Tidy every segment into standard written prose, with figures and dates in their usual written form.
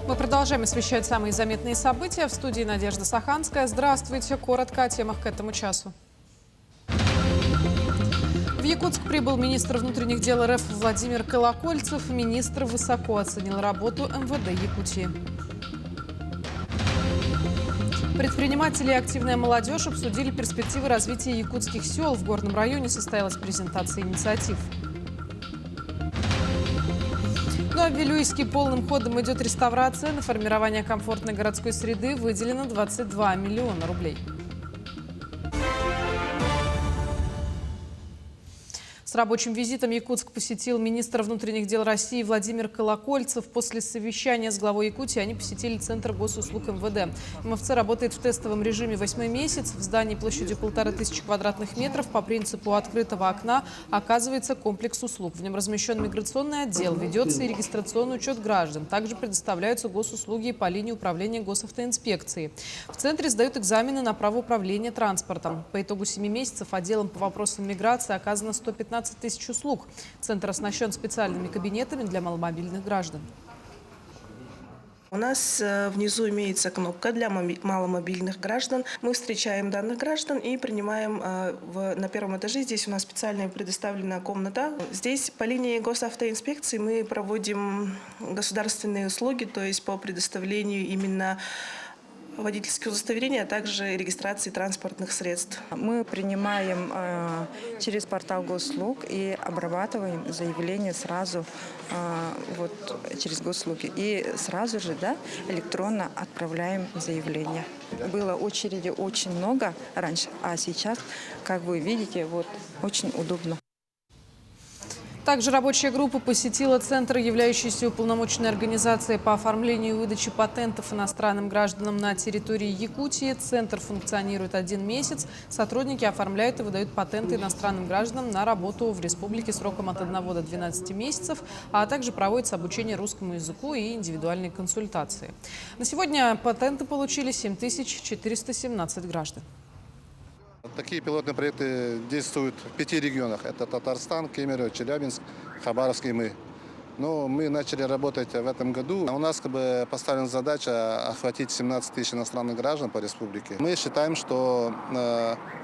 Мы продолжаем освещать самые заметные события. В студии Надежда Саханская. Здравствуйте. Коротко о темах к этому часу. В Якутск прибыл министр внутренних дел РФ Владимир Колокольцев. Министр высоко оценил работу МВД Якутии. Предприниматели и активная молодежь обсудили перспективы развития якутских сел. В Горном районе состоялась презентация инициатив. Ну а в Вилюйске полным ходом идет реставрация. На формирование комфортной городской среды выделено 22 миллиона рублей. С рабочим визитом Якутск посетил министр внутренних дел России Владимир Колокольцев. После совещания с главой Якутии они посетили Центр госуслуг МВД. МФЦ работает в тестовом режиме 8-й месяц. В здании площадью 1500 квадратных метров по принципу открытого окна оказывается комплекс услуг. В нем размещен миграционный отдел, ведется и регистрационный учет граждан. Также предоставляются госуслуги по линии управления госавтоинспекции. В центре сдают экзамены на право управления транспортом. По итогу 7 месяцев отделом по вопросам миграции оказано 115 тысяч услуг. Центр оснащен специальными кабинетами для маломобильных граждан. У нас внизу имеется кнопка для маломобильных граждан. Мы встречаем данных граждан и принимаем на первом этаже. Здесь у нас специальная предоставлена комната. Здесь по линии госавтоинспекции мы проводим государственные услуги, то есть по предоставлению именно водительских удостоверений, а также регистрации транспортных средств. Мы принимаем через портал госуслуг и обрабатываем заявление сразу через госуслуги. И сразу же электронно отправляем заявление. Было очереди очень много раньше, а сейчас, как вы видите, очень удобно. Также рабочая группа посетила Центр, являющийся уполномоченной организацией по оформлению и выдаче патентов иностранным гражданам на территории Якутии. Центр функционирует 1 месяц. Сотрудники оформляют и выдают патенты иностранным гражданам на работу в республике сроком от 1 до 12 месяцев, а также проводится обучение русскому языку и индивидуальные консультации. На сегодня патенты получили 7417 граждан. Такие пилотные проекты действуют в 5 регионах. Это Татарстан, Кемерово, Челябинск, Хабаровск и мы. Но мы начали работать в этом году. У нас поставлена задача охватить 17 тысяч иностранных граждан по республике. Мы считаем, что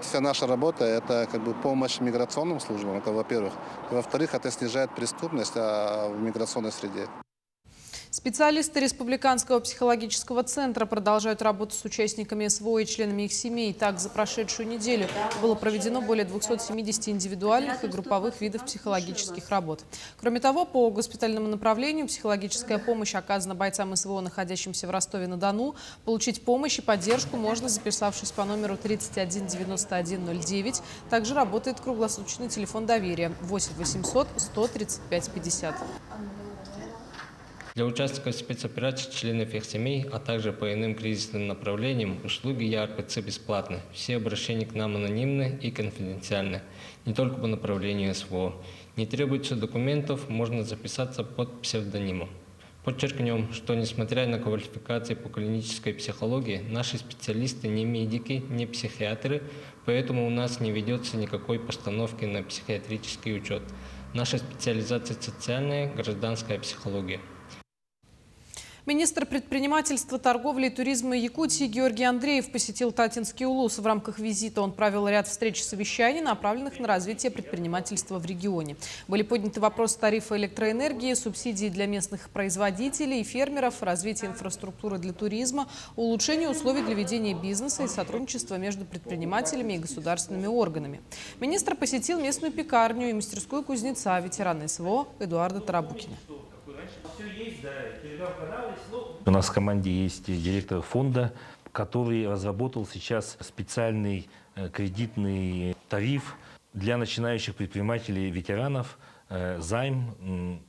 вся наша работа – это помощь миграционным службам, это во-первых. Во-вторых, это снижает преступность в миграционной среде. Специалисты Республиканского психологического центра продолжают работу с участниками СВО и членами их семей. Так, за прошедшую неделю было проведено более 270 индивидуальных и групповых видов психологических работ. Кроме того, по госпитальному направлению психологическая помощь оказана бойцам СВО, находящимся в Ростове-на-Дону. Получить помощь и поддержку можно, записавшись по номеру 31 91 09. Также работает круглосуточный телефон доверия 8 800 135 50. Для участников спецопераций, членов их семей, а также по иным кризисным направлениям услуги ЯРПЦ бесплатны. Все обращения к нам анонимны и конфиденциальны, не только по направлению СВО. Не требуется документов, можно записаться под псевдонимом. Подчеркнем, что несмотря на квалификации по клинической психологии, наши специалисты не медики, не психиатры, поэтому у нас не ведется никакой постановки на психиатрический учет. Наша специализация социальная, гражданская психология. Министр предпринимательства, торговли и туризма Якутии Георгий Андреев посетил Татинский улус. В рамках визита он провел ряд встреч и совещаний, направленных на развитие предпринимательства в регионе. Были подняты вопросы тарифа электроэнергии, субсидий для местных производителей и фермеров, развития инфраструктуры для туризма, улучшение условий для ведения бизнеса и сотрудничества между предпринимателями и государственными органами. Министр посетил местную пекарню и мастерскую кузнеца, ветерана СВО Эдуарда Тарабукина. У нас в команде есть директор фонда, который разработал сейчас специальный кредитный тариф для начинающих предпринимателей, ветеранов, займ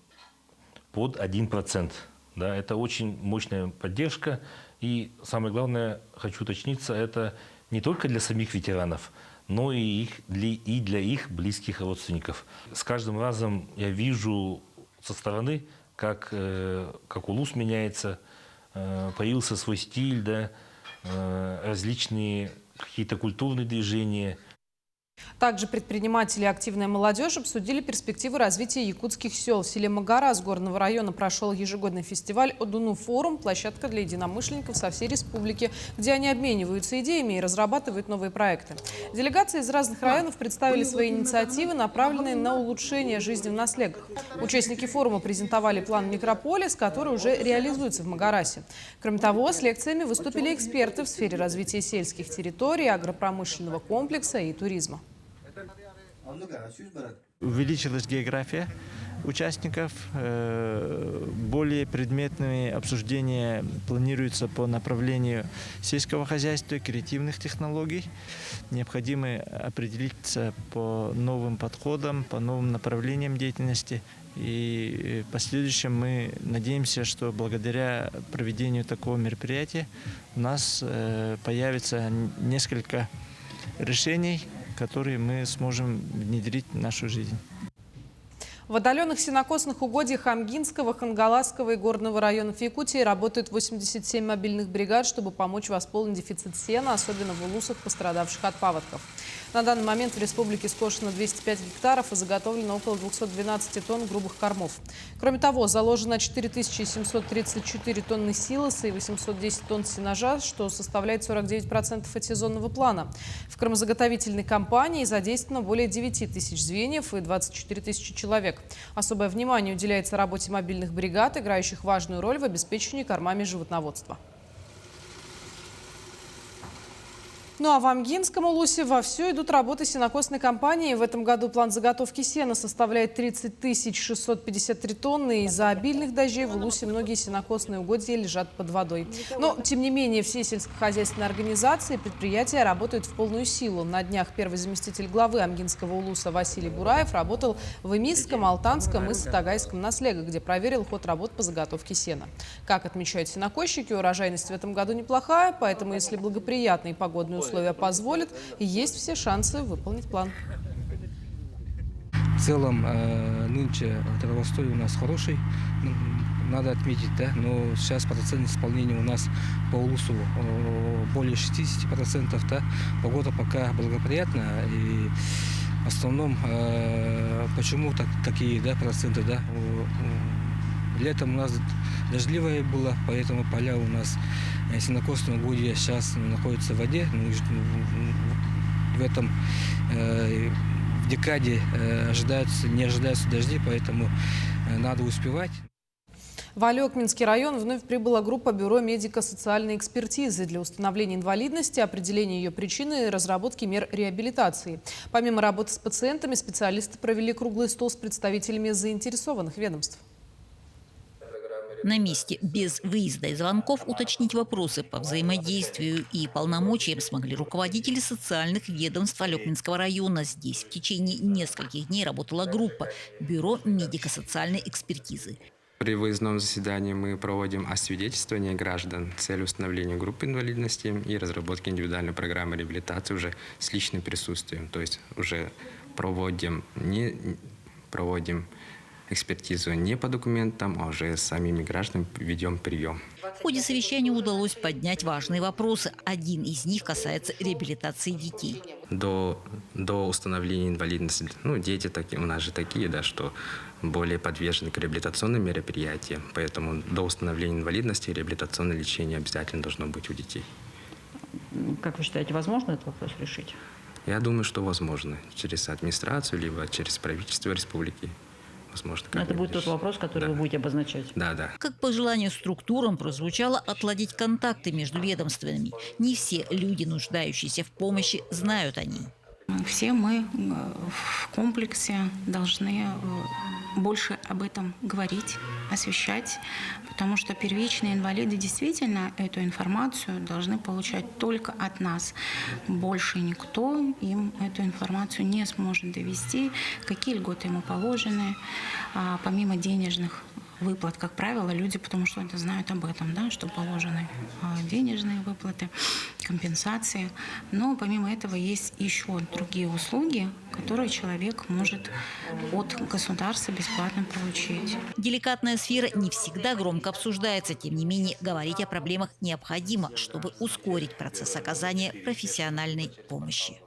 под 1%. Да, это очень мощная поддержка. И самое главное, хочу уточниться, это не только для самих ветеранов, но и для их близких родственников. С каждым разом я вижу со стороны, как улус меняется, появился свой стиль, различные какие-то культурные движения. Также предприниматели и активная молодежь обсудили перспективы развития якутских сел. В селе Магарас горного района прошел ежегодный фестиваль «Одуну форум», площадка для единомышленников со всей республики, где они обмениваются идеями и разрабатывают новые проекты. Делегации из разных районов представили свои инициативы, направленные на улучшение жизни в наследках. Участники форума презентовали план «Микрополис», который уже реализуется в Магарасе. Кроме того, с лекциями выступили эксперты в сфере развития сельских территорий, агропромышленного комплекса и туризма. Увеличилась география участников, более предметные обсуждения планируются по направлению сельского хозяйства, креативных технологий. Необходимо определиться по новым подходам, по новым направлениям деятельности. И в последующем мы надеемся, что благодаря проведению такого мероприятия у нас появится несколько решений, которые мы сможем внедрить в нашу жизнь. В отдаленных сенокосных угодьях Амгинского, Хангаласского и Горного районов Якутии работают 87 мобильных бригад, чтобы помочь восполнить дефицит сена, особенно в улусах, пострадавших от паводков. На данный момент в республике скошено 205 гектаров и заготовлено около 212 тонн грубых кормов. Кроме того, заложено 4734 тонны силоса и 810 тонн сенажа, что составляет 49% от сезонного плана. В кормозаготовительной кампании задействовано более 9 тысяч звеньев и 24 тысячи человек. Особое внимание уделяется работе мобильных бригад, играющих важную роль в обеспечении кормами животноводства. Ну а в Амгинском улусе вовсю идут работы сенокосной кампании. В этом году план заготовки сена составляет 30 653 тонны. Из-за обильных дождей в улусе многие сенокосные угодья лежат под водой. Но, тем не менее, все сельскохозяйственные организации и предприятия работают в полную силу. На днях первый заместитель главы Амгинского улуса Василий Бураев работал в Имисском, Алтанском и Сатагайском наслегах, где проверил ход работ по заготовке сена. Как отмечают сенокосчики, урожайность в этом году неплохая, поэтому, если благоприятные погодные условия позволят, есть все шансы выполнить план. В целом, нынче травостой у нас хороший, надо отметить, да, но сейчас процент исполнения у нас по улусу более 60%, да, погода пока благоприятная, и в основном, почему такие, да, проценты, да, летом у нас дождливое было, поэтому поля у нас сенокосные угодья сейчас находятся в воде. В этом в декаде не ожидаются дожди, поэтому надо успевать. В Алекминский район вновь прибыла группа Бюро медико-социальной экспертизы для установления инвалидности, определения ее причины и разработки мер реабилитации. Помимо работы с пациентами, специалисты провели круглый стол с представителями заинтересованных ведомств. На месте без выезда и звонков уточнить вопросы по взаимодействию и полномочиям смогли руководители социальных ведомств Алекминского района. Здесь в течение нескольких дней работала группа Бюро медико-социальной экспертизы. При выездном заседании мы проводим освидетельствование граждан с целью установления группы инвалидности и разработки индивидуальной программы реабилитации уже с личным присутствием. То есть уже проводим экспертизу не по документам, а уже с самими гражданами ведем прием. В ходе совещания удалось поднять важные вопросы. Один из них касается реабилитации детей. До установления инвалидности, дети такие, у нас же такие, да, что более подвержены к реабилитационным мероприятиям. Поэтому до установления инвалидности реабилитационное лечение обязательно должно быть у детей. Как вы считаете, возможно этот вопрос решить? Я думаю, что возможно. Через администрацию, либо через правительство республики. Возможно, это будет тот вопрос, который вы будете обозначать. Да. Как пожелание структурам прозвучало отладить контакты между ведомствами. Не все люди, нуждающиеся в помощи, знают о ней. Все мы в комплексе должны больше об этом говорить, освещать, потому что первичные инвалиды действительно эту информацию должны получать только от нас. Больше никто им эту информацию не сможет довести, какие льготы ему положены, помимо денежных выплат, как правило, люди, потому что это знают об этом, да, что положены денежные выплаты, компенсации. Но помимо этого есть еще другие услуги, которые человек может от государства бесплатно получить. Деликатная сфера не всегда громко обсуждается. Тем не менее, говорить о проблемах необходимо, чтобы ускорить процесс оказания профессиональной помощи.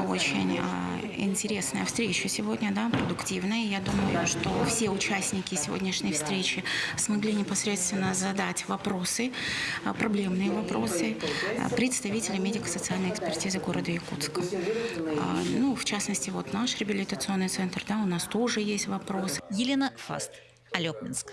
Очень интересная встреча сегодня, да, продуктивная. Я думаю, что все участники сегодняшней встречи смогли непосредственно задать вопросы, проблемные вопросы представителям медико-социальной экспертизы города Якутска. Ну, в частности, вот наш реабилитационный центр, да, у нас тоже есть вопросы. Елена Фаст, Алекминск.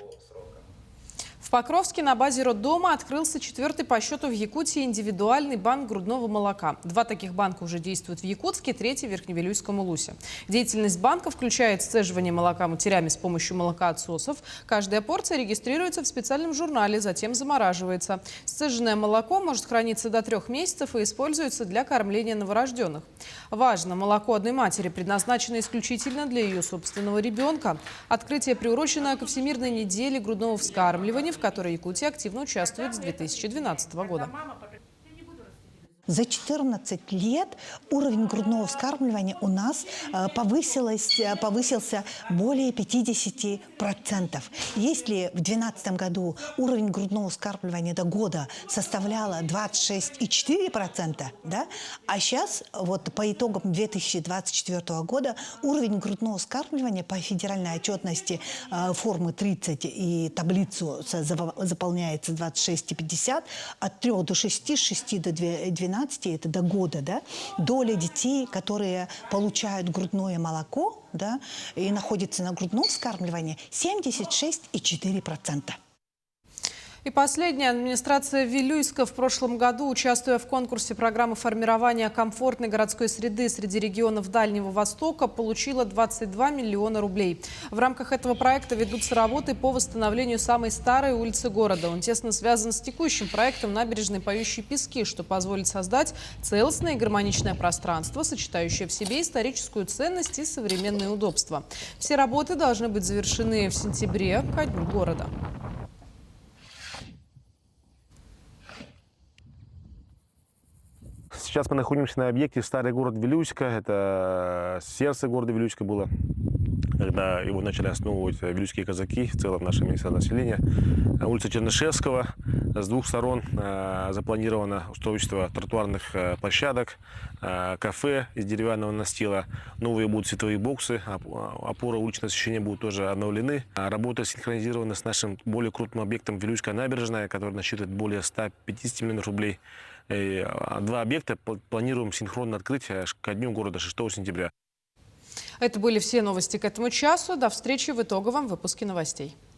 В Покровске на базе роддома открылся 4-й по счету в Якутии индивидуальный банк грудного молока. 2 таких банка уже действуют в Якутске, 3-й в Верхневилюйском Улусе. Деятельность банка включает сцеживание молока матерями с помощью молокоотсосов. Каждая порция регистрируется в специальном журнале, затем замораживается. Сцеженное молоко может храниться до 3 месяцев и используется для кормления новорожденных. Важно, молоко одной матери предназначено исключительно для ее собственного ребенка. Открытие приурочено ко Всемирной неделе грудного вскармливания, в которой Якутия активно участвует с 2012 года. За 14 лет уровень грудного вскармливания у нас повысился более 50%. Если в 2012 году уровень грудного вскармливания до года составляла 26,4%, да, а сейчас вот по итогам 2024 года уровень грудного вскармливания по федеральной отчетности формы 30 и таблицу заполняется 26,50, от 3 до 6, с 6 до 12, это до года, да, доля детей, которые получают грудное молоко, да, и находятся на грудном вскармливании, 76,4%. И последняя. Администрация Вилюйска в прошлом году, участвуя в конкурсе программы формирования комфортной городской среды среди регионов Дальнего Востока, получила 22 миллиона рублей. В рамках этого проекта ведутся работы по восстановлению самой старой улицы города. Он тесно связан с текущим проектом набережной «Поющие пески», что позволит создать целостное и гармоничное пространство, сочетающее в себе историческую ценность и современные удобства. Все работы должны быть завершены в сентябре, ко дню города. Сейчас мы находимся на объекте старый город Вилюйска. Это сердце города Вилюйска было, когда его начали основывать вилюйские казаки, в целом наше местное население. Улица Чернышевского. С 2 сторон запланировано устройство тротуарных площадок, кафе из деревянного настила. Новые будут световые боксы, опоры уличного освещения будут тоже обновлены. Работа синхронизирована с нашим более крупным объектом Вилюйская набережная, который насчитывает более 150 миллионов рублей. 2 объекта планируем синхронно открыть ко дню города 6 сентября. Это были все новости к этому часу. До встречи в итоговом выпуске новостей.